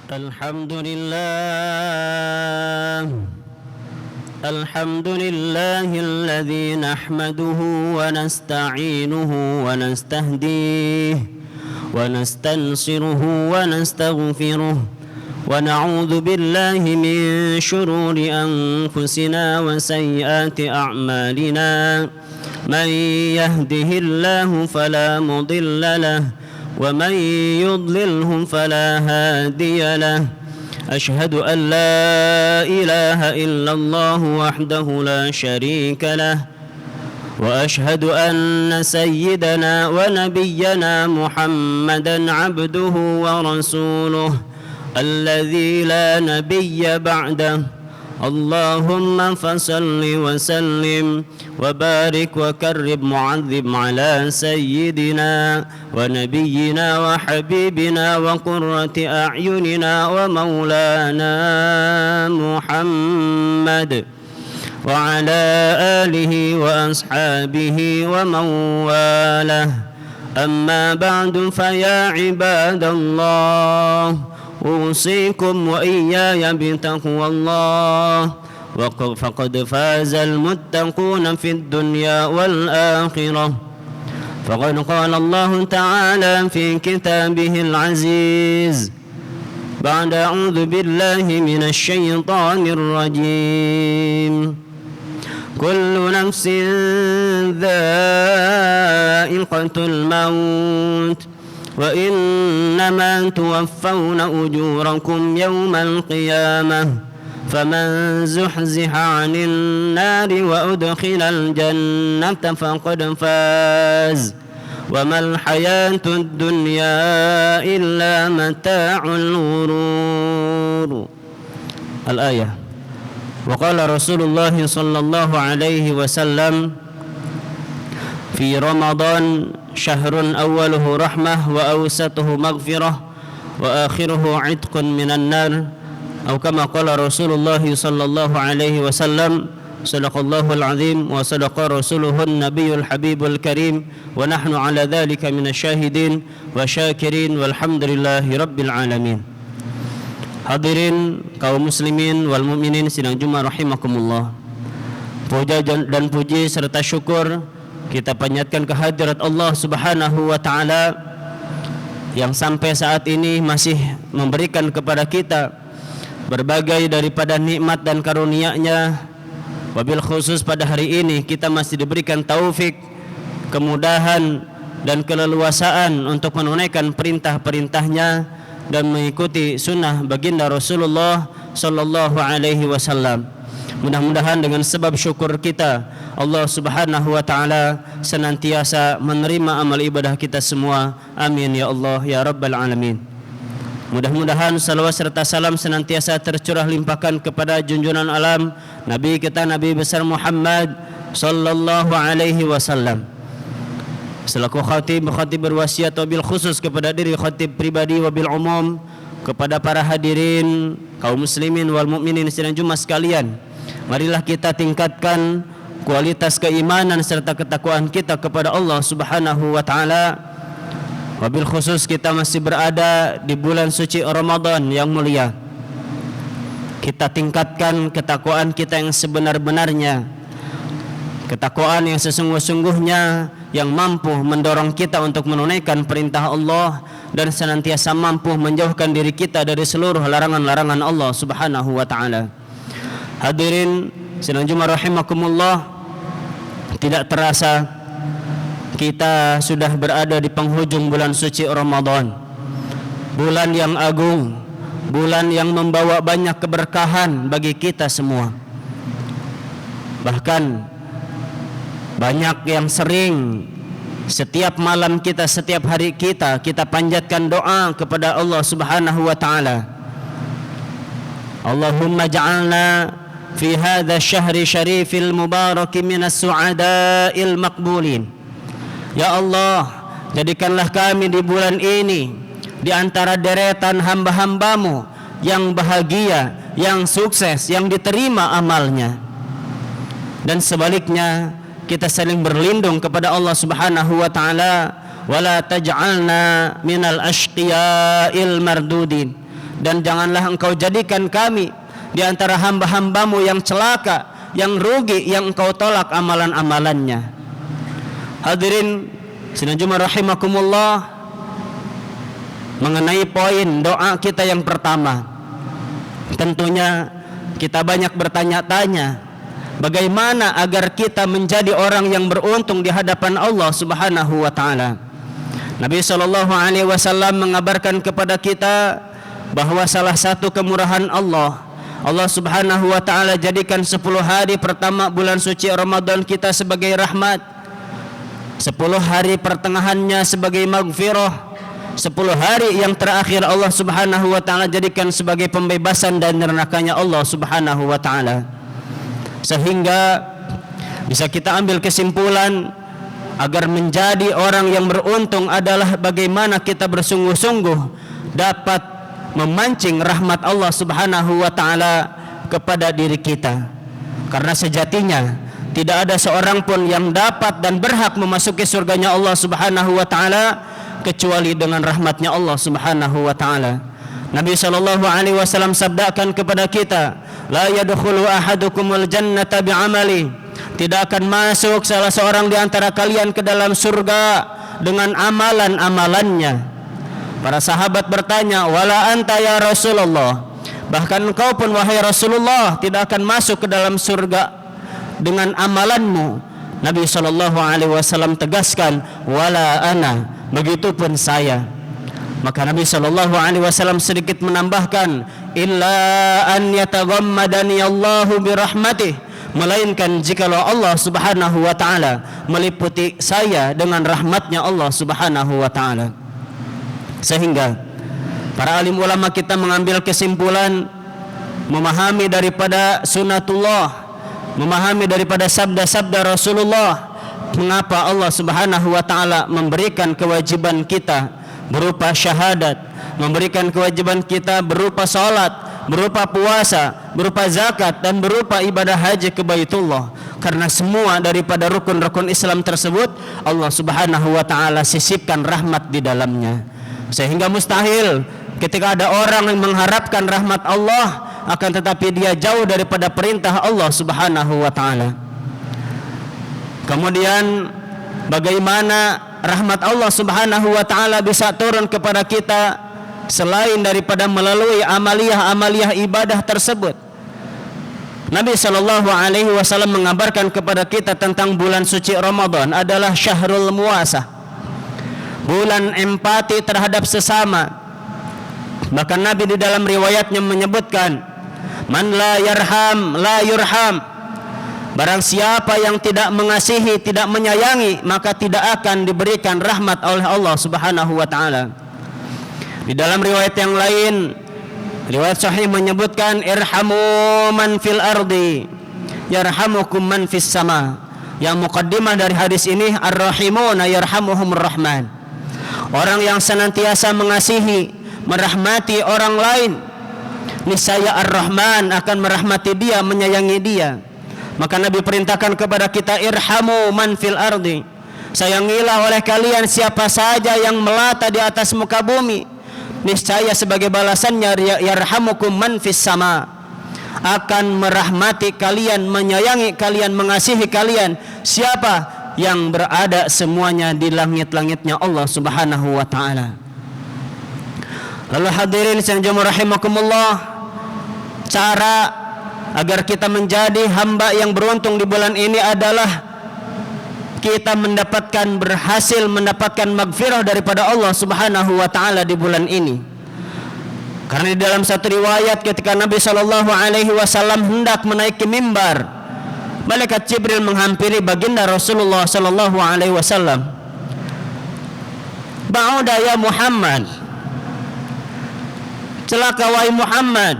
الحمد لله الذي نحمده ونستعينه ونستهديه ونستنصره ونستغفره ونعوذ بالله من شرور أنفسنا وسيئات أعمالنا من يهده الله فلا مضل له ومن يضلله فلا هادي له أشهد أن لا إله إلا الله وحده لا شريك له وأشهد أن سيدنا ونبينا محمدا عبده ورسوله الذي لا نبي بعده اللهم فصل وسلم وبارك وكرم معذب على سيدنا ونبينا وحبيبنا وقرة أعيننا ومولانا محمد وعلى آله وأصحابه ومن والاه أما بعد فيا عباد الله أوصيكم وإياي بتقوى الله فقد فاز المتقون في الدنيا والآخرة فقد قال الله تعالى في كتابه العزيز بعد أعوذ بالله من الشيطان الرجيم كل نفس ذائقة الموت وإنما توفون أجوركم يوم القيامة فمن زحزح عن النار وأدخل الجنة فقد فاز وما الحياة الدنيا إلا متاع الغرور. الآية. وقال رسول الله صلى الله عليه وسلم في رمضان شهر أوله رحمة وأوسطه مغفرة وآخره عتق من النار أو كما قال رسول الله صلى الله عليه وسلم صدق الله العظيم وصدق رسوله النبي الحبيب الكريم ونحن على ذلك من الشاهدين والشاكرين والحمد لله رب العالمين. Hadirin kaum muslimin wal mukminin sidang Jumat rahimakumullah. Puja dan puji serta syukur kita panjatkan kehadirat Allah Subhanahu wa taala yang sampai saat ini masih memberikan kepada kita berbagai daripada nikmat dan karunia-Nya. Wabil khusus pada hari ini kita masih diberikan taufik, kemudahan dan keleluasaan untuk menunaikan perintah-perintahnya dan mengikuti sunnah baginda Rasulullah sallallahu alaihi wasallam. Mudah-mudahan dengan sebab syukur kita Allah Subhanahu wa taala senantiasa menerima amal ibadah kita semua. Amin ya Allah ya rabbal alamin. Mudah-mudahan salawat serta salam senantiasa tercurah limpahkan kepada junjungan alam Nabi kita Nabi besar Muhammad sallallahu alaihi wasallam. Selaku khatib berwasiat wabil khusus kepada diri khatib pribadi wabil umum kepada para hadirin kaum muslimin wal mukminin sidang Jumat sekalian. Marilah kita tingkatkan kualitas keimanan serta ketakwaan kita kepada Allah Subhanahu wa taala. Wabil khusus kita masih berada di bulan suci Ramadan yang mulia. Kita tingkatkan ketakwaan kita yang sebenar-benarnya. Ketakwaan yang sesungguh-sungguhnya yang mampu mendorong kita untuk menunaikan perintah Allah dan senantiasa mampu menjauhkan diri kita dari seluruh larangan-larangan Allah Subhanahu wa taala. Hadirin sidang Jumat rahimakumullah, tidak terasa kita sudah berada di penghujung bulan suci Ramadan. Bulan yang agung, bulan yang membawa banyak keberkahan bagi kita semua. Bahkan banyak yang sering setiap malam kita, setiap hari kita panjatkan doa kepada Allah Subhanahu wa taala. Allahumma ja'alna fi hadha syahri syarifil mubarak minas su'ada'il maqbulin. Ya Allah, jadikanlah kami di bulan ini di antara deretan hamba-hambamu yang bahagia, yang sukses, yang diterima amalnya. Dan sebaliknya kita saling berlindung kepada Allah Subhanahu wa taala, wala taj'alna minal ashqiya'il mardudin, dan janganlah engkau jadikan kami di antara hamba-hambamu yang celaka, yang rugi, yang engkau tolak amalan-amalannya. Hadirin sidang Jumat rahimakumullah, mengenai poin doa kita yang pertama, tentunya kita banyak bertanya-tanya bagaimana agar kita menjadi orang yang beruntung di hadapan Allah Subhanahu wa taala. Nabi sallallahu alaihi wasallam mengabarkan kepada kita bahwa salah satu kemurahan Allah Subhanahu wa taala jadikan 10 hari pertama bulan suci Ramadan kita sebagai rahmat, 10 hari pertengahannya sebagai maghfirah, 10 hari yang terakhir Allah Subhanahu wa taala jadikan sebagai pembebasan dari nerakanya Allah Subhanahu wa taala. Sehingga bisa kita ambil kesimpulan agar menjadi orang yang beruntung adalah bagaimana kita bersungguh-sungguh dapat memancing rahmat Allah Subhanahu wa taala kepada diri kita. Karena sejatinya tidak ada seorang pun yang dapat dan berhak memasuki surganya Allah Subhanahu wa taala kecuali dengan rahmatnya Allah Subhanahu wa taala. Nabi sallallahu alaihi wasallam sabdakan kepada kita, la yadkhulu ahadukumul jannata bi'amali. Tidak akan masuk salah seorang di antara kalian ke dalam surga dengan amalan-amalannya. Para sahabat bertanya, wala anta ya Rasulullah, bahkan engkau pun wahai Rasulullah tidak akan masuk ke dalam surga dengan amalanmu. Nabi sallallahu alaihi wasallam tegaskan, wala ana, begitupun saya. Maka Nabi sallallahu alaihi wasallam sedikit menambahkan, illa an yataghammadani Allahu birahmatih, melainkan jikalau Allah Subhanahu wa taala meliputi saya dengan rahmatnya Allah Subhanahu wa taala. Sehingga para alim ulama kita mengambil kesimpulan, memahami daripada sunnatullah, memahami daripada sabda-sabda Rasulullah, mengapa Allah Subhanahu wa taala memberikan kewajiban kita berupa syahadat, memberikan kewajiban kita berupa salat, berupa puasa, berupa zakat, dan berupa ibadah haji ke Baitullah. Karena semua daripada rukun-rukun Islam tersebut Allah Subhanahu wa taala sisipkan rahmat di dalamnya. Sehingga mustahil ketika ada orang yang mengharapkan rahmat Allah akan tetapi dia jauh daripada perintah Allah Subhanahu wa taala. Kemudian bagaimana rahmat Allah Subhanahu wa taala bisa turun kepada kita selain daripada melalui amaliyah-amaliyah ibadah tersebut. Nabi sallallahu alaihi wasallam mengabarkan kepada kita tentang bulan suci Ramadan adalah syahrul muasah, bulan empati terhadap sesama. Bahkan Nabi di dalam riwayatnya menyebutkan, man la yarham la yurham. Barang siapa yang tidak mengasihi, tidak menyayangi, maka tidak akan diberikan rahmat oleh Allah Subhanahu wa taala. Di dalam riwayat yang lain, riwayat sahih menyebutkan, irhamu man fil ardi yarhamukum man fis sama. Yang muqaddimah dari hadis ini, ar-rahimuna yarhamuhumur rahman. Orang yang senantiasa mengasihi, merahmati orang lain, niscaya Ar-Rahman akan merahmati dia, menyayangi dia. Maka Nabi perintahkan kepada kita, irhamu man fil ardi, sayangilah oleh kalian siapa saja yang melata di atas muka bumi, niscaya sebagai balasannya yarhamukum man fis sama, akan merahmati kalian, menyayangi kalian, mengasihi kalian siapa yang berada semuanya di langit-langitnya Allah Subhanahu wa taala. Lalu hadirin sekalian rahimakumullah, cara agar kita menjadi hamba yang beruntung di bulan ini adalah kita berhasil mendapatkan magfirah daripada Allah Subhanahu wa taala di bulan ini. Karena di dalam satu riwayat ketika Nabi sallallahu alaihi wasallam hendak menaiki mimbar, malaikat Jibril menghampiri baginda Rasulullah sallallahu alaihi wasallam. Ba'uda ya Muhammad, celaka wahai Muhammad,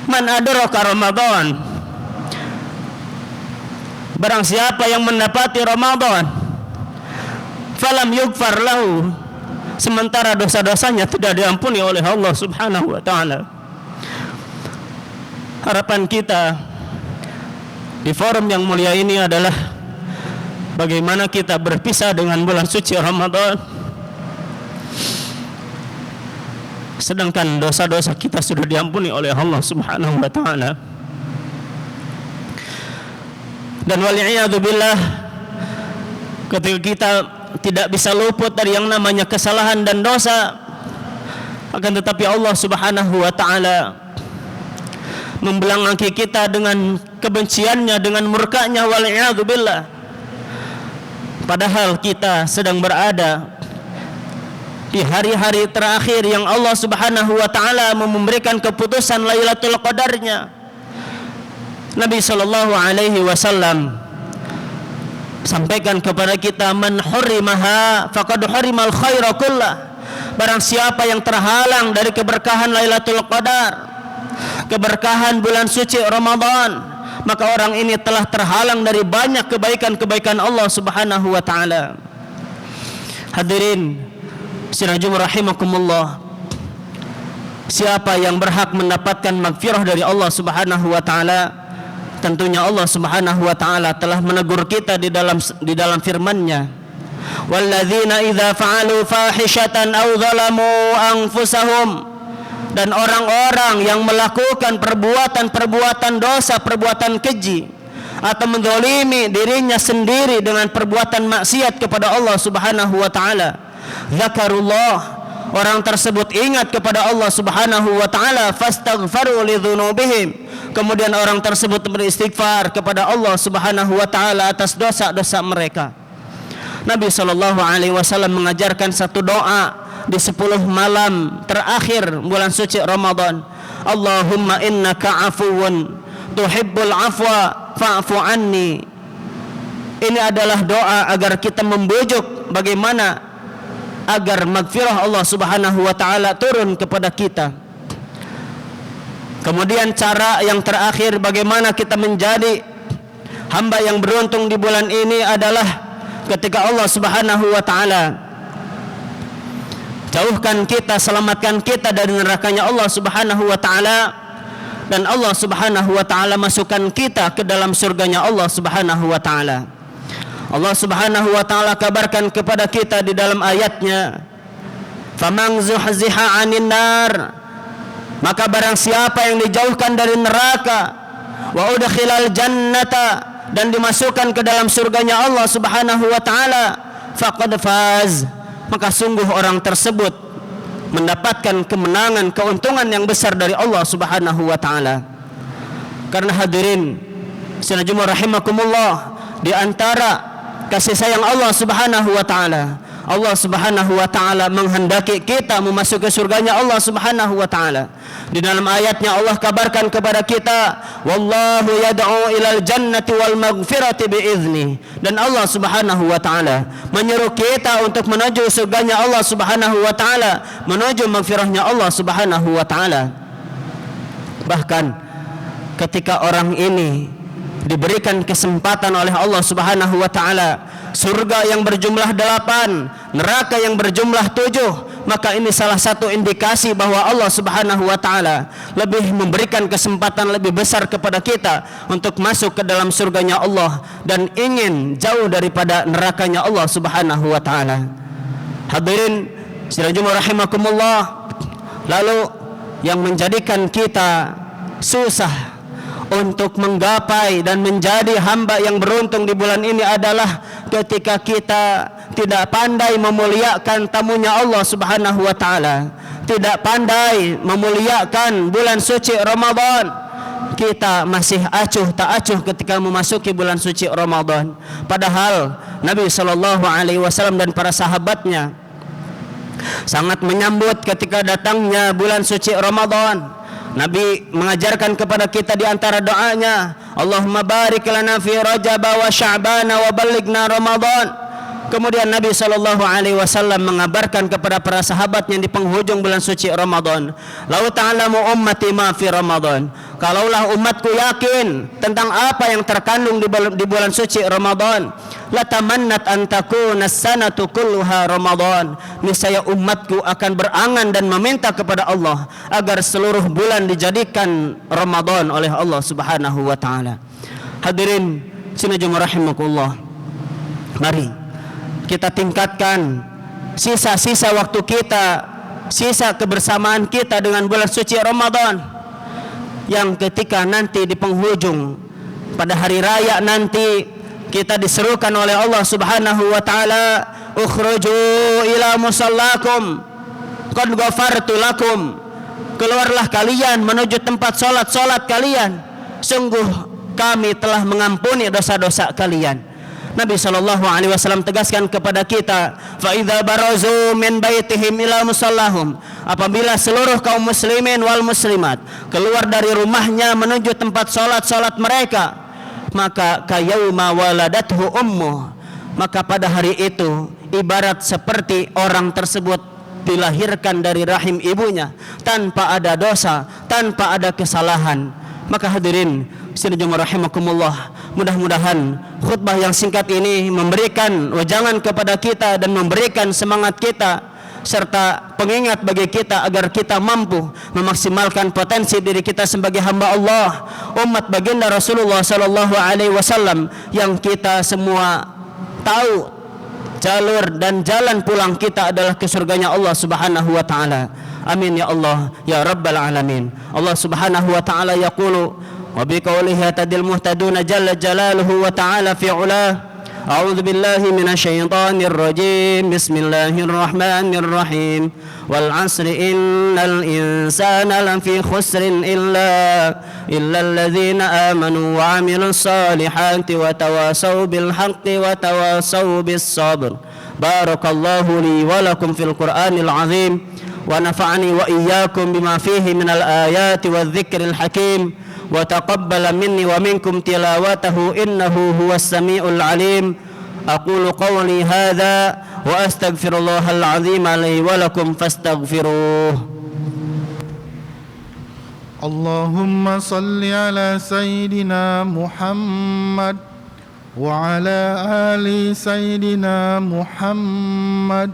man adraka Ramadan, barang siapa yang mendapati Ramadan, falam yughfar lahu, sementara dosa-dosanya tidak diampuni oleh Allah Subhanahu wa taala. Harapan kita di forum yang mulia ini adalah bagaimana kita berpisah dengan bulan suci Ramadan sedangkan dosa-dosa kita sudah diampuni oleh Allah Subhanahu wa taala. Dan wal'iyadzubillah, ketika kita tidak bisa luput dari yang namanya kesalahan dan dosa, akan tetapi Allah Subhanahu wa taala membelangi kita dengan kebenciannya, dengan murkanya, wal'iyadzubillah. Padahal kita sedang berada di hari-hari terakhir yang Allah Subhanahu wa taala memberikan keputusan Lailatul Qadarnya. Nabi sallallahu alaihi wasallam sampaikan kepada kita, man hurimaha faqad hurimal khaira kullah. Barang siapa yang terhalang dari keberkahan Lailatul Qadar, keberkahan bulan suci Ramadan, maka orang ini telah terhalang dari banyak kebaikan-kebaikan Allah Subhanahu wa taala. Hadirin sirajum rahimakumullah, siapa yang berhak mendapatkan magfirah dari Allah Subhanahu wa taala? Tentunya Allah Subhanahu wa taala telah menegur kita di dalam firman-Nya, walladzina idza fa'alu fahishatan aw zalamu anfusahum, dan orang-orang yang melakukan perbuatan dosa, perbuatan keji, atau menzalimi dirinya sendiri dengan perbuatan maksiat kepada Allah Subhanahu wa taala, zakarullah, orang tersebut ingat kepada Allah Subhanahu wa taala, fastaghfaru lidzunubihim, kemudian orang tersebut beristighfar kepada Allah Subhanahu wa taala atas dosa-dosa mereka. Nabi sallallahu alaihi wasallam mengajarkan satu doa di 10 malam terakhir bulan suci Ramadan. Allahumma innaka afuwun tuhibbul afwa fa'fu anni. Ini adalah doa agar kita membujuk bagaimana agar magfirah Allah Subhanahu wa taala turun kepada kita. Kemudian cara yang terakhir bagaimana kita menjadi hamba yang beruntung di bulan ini adalah ketika Allah Subhanahu wa taala jauhkan kita, selamatkan kita dari nerakanya Allah Subhanahu wa taala, dan Allah Subhanahu wa taala masukkan kita ke dalam surganya Allah Subhanahu wa taala. Allah Subhanahu wa taala kabarkan kepada kita di dalam ayatnya, faman zuhziha 'anil nar, maka barang siapa yang dijauhkan dari neraka, wa udkhilal jannata, dan dimasukkan ke dalam surganya Allah Subhanahu wa taala, faqad faz, maka sungguh orang tersebut mendapatkan kemenangan, keuntungan yang besar dari Allah Subhanahu wa taala. Karena hadirin senajumah rahimakumullah, di antara kasih sayang Allah Subhanahu wa taala, Allah Subhanahu wa taala menghendaki kita memasuki surganya Allah Subhanahu wa taala. Di dalam ayatnya Allah kabarkan kepada kita, wallahu yad'u ilal jannati wal maghfirati biizni, dan Allah Subhanahu wa taala menyeru kita untuk menuju surganya Allah Subhanahu wa taala, menuju maghfirahnya Allah Subhanahu wa taala. Bahkan ketika orang ini diberikan kesempatan oleh Allah Subhanahu wa taala surga yang berjumlah 8, neraka yang berjumlah 7, maka ini salah satu indikasi bahwa Allah Subhanahu wa taala lebih memberikan kesempatan lebih besar kepada kita untuk masuk ke dalam surganya Allah dan ingin jauh daripada nerakanya Allah Subhanahu wa taala. Hadirin sekalian rahimakumullah, lalu yang menjadikan kita susah untuk menggapai dan menjadi hamba yang beruntung di bulan ini adalah ketika kita tidak pandai memuliakan tamunya Allah Subhanahu wa taala, tidak pandai memuliakan bulan suci Ramadan. Kita masih acuh tak acuh ketika memasuki bulan suci Ramadan. Padahal Nabi sallallahu alaihi wasallam dan para sahabatnya sangat menyambut ketika datangnya bulan suci Ramadan. Nabi mengajarkan kepada kita di antara doanya, Allahumma barik lana fi Rajab wa Sya'ban wa ballighna Ramadan. Kemudian Nabi sallallahu alaihi wasallam mengabarkan kepada para sahabatnya di penghujung bulan suci Ramadan, "Lau ta'lamu ummati ma fi Ramadan." Kalaulah umatku yakin tentang apa yang terkandung di bulan suci Ramadan, latamannat an takuna as-sanatu kulluha Ramadan. Niscaya umatku akan berangan dan meminta kepada Allah agar seluruh bulan dijadikan Ramadan oleh Allah Subhanahu wa taala. Hadirin sinajum rahimakumullah, mari kita tingkatkan sisa-sisa waktu kita sisa kebersamaan kita dengan bulan suci Ramadan, yang ketika nanti di penghujung pada hari raya nanti kita diserukan oleh Allah Subhanahu wa taala, ukhruju ila musallakum qad ghafartu lakum, keluarlah kalian menuju tempat salat kalian, sungguh kami telah mengampuni dosa-dosa kalian. Nabi SAW tegaskan kepada kita, fa idza barazu min baitihim ila musallahum, apabila seluruh kaum muslimin wal muslimat keluar dari rumahnya menuju tempat salat mereka, maka kayauma waladathu ummuh, maka pada hari itu ibarat seperti orang tersebut dilahirkan dari rahim ibunya tanpa ada dosa, tanpa ada kesalahan. Maka hadirin sekalian rahimakumullah, mudah-mudahan khutbah yang singkat ini memberikan wejangan kepada kita dan memberikan semangat kita serta pengingat bagi kita agar kita mampu memaksimalkan potensi diri kita sebagai hamba Allah, umat baginda Rasulullah sallallahu alaihi wasallam, yang kita semua tahu jalur dan jalan pulang kita adalah ke surganya Allah Subhanahu wa taala. Amin ya Allah ya rabbal alamin. Allah Subhanahu wa taala yaqulu wa biqaulihi tadil muhtaduna jalla jalaluhu wa ta'ala fi 'ulah. A'udzu billahi minasy syaithanir rajim. Bismillahirrahmanir rahim. Wal 'asri innal insana lafi khusrin illa alladzina amanu wa 'amilus solihati wa tawasaw bil haqqi wa tawasaw bis sabr. Barakallahu li wa lakum fil Qur'anil 'azim wa nafa'ani wa iyyakum bima fihi minal ayati wadh-dhikril hakim. وتقبل مني ومنكم تلاوته إنه هو السميع العليم. أقول قولي هذا وأستغفر الله العظيم لي ولكم فاستغفروه. اللهم صل على سيدنا محمد وعلى آل سيدنا محمد.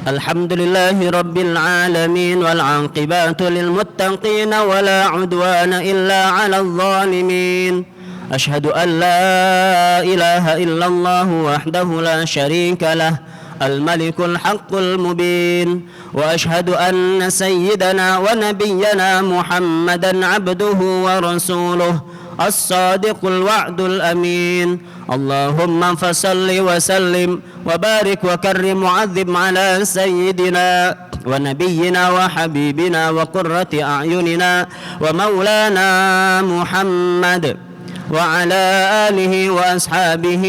الحمد لله رب العالمين والعاقبة للمتقين ولا عدوان إلا على الظالمين. أشهد أن لا إله إلا الله وحده لا شريك له الملك الحق المبين. وأشهد أن سيدنا ونبينا محمدا عبده ورسوله الصادق الوعد الأمين. اللهم فصل وسلم وبارك وكرم وعظم على سيدنا ونبينا وحبيبنا وقرة أعيننا ومولانا محمد وعلى آله وأصحابه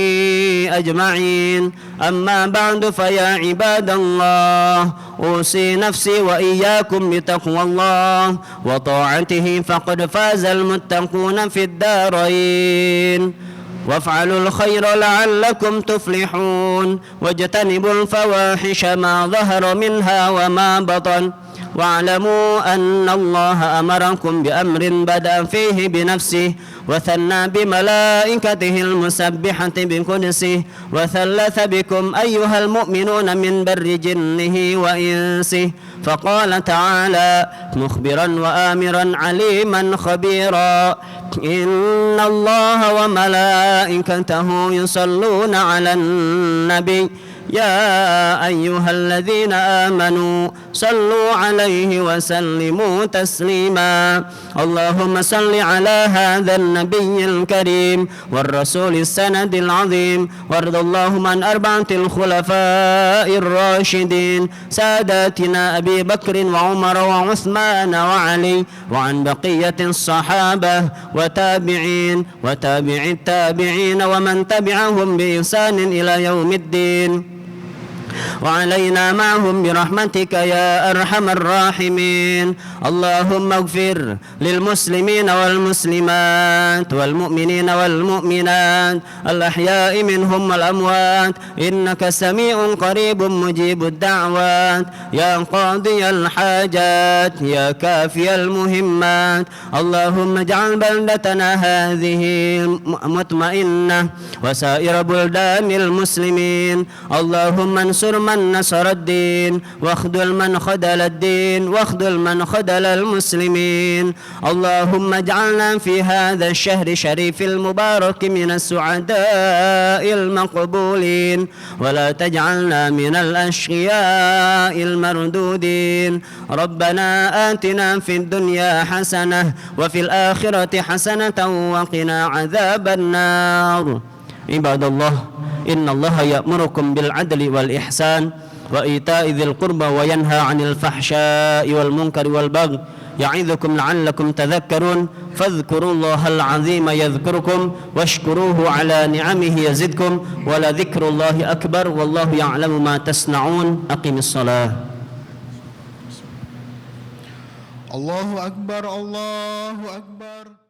أجمعين. أما بعد فيا عباد الله أوصي نفسي وإياكم بتقوى الله وطاعته فقد فاز المتقون في الدارين. وافعلوا الخير لعلكم تفلحون واجتنبوا الفواحش ما ظهر منها وما بطن واعلموا أن الله أمركم بأمر بدأ فيه بنفسه وثنى بملائكته المسبحة بقدسه وثلث بكم أيها المؤمنون من بر جنه وإنسه فقال تعالى مخبرا وآمرا عليما خبيرا إن الله وملائكته يصلون على النبي يا أيها الذين آمنوا صلوا عليه وسلموا تسليما. اللهم صل على هذا النبي الكريم والرسول السند العظيم. وارض اللهم عن أربعة الخلفاء الراشدين ساداتنا أبي بكر وعمر وعثمان وعلي وعن بقية الصحابة وتابعين وتابع التابعين ومن تبعهم بإحسان إلى يوم الدين وعلينا معهم برحمتك يا أرحم الراحمين. اللهم اغفر للمسلمين والمسلمات والمؤمنين والمؤمنات الأحياء منهم والأموات إنك سميع قريب مجيب الدعوات يا قاضي الحاجات يا كافي المهمات. اللهم اجعل بلدتنا هذه مطمئنة وسائر بلدان المسلمين. اللهم انصر وانصر من نصر الدين واخذل من خذل الدين واخذل من خذل المسلمين. اللهم اجعلنا في هذا الشهر الشريف المبارك من السعداء المقبولين، ولا تجعلنا من الأشقياء المردودين. ربنا آتنا في الدنيا حسنة وفي الآخرة حسنة وقنا عذاب النار. عباد الله، إن الله يأمركم بالعدل والإحسان وإيتاء ذي القربى وينهى عن الفحشاء والمنكر والبغي يعظكم لعلكم تذكرون. فاذكروا الله العظيم يذكركم واشكروه على نعمه يزدكم ولذكر الله أكبر والله يعلم ما تصنعون. أقم الصلاة. الله أكبر الله أكبر.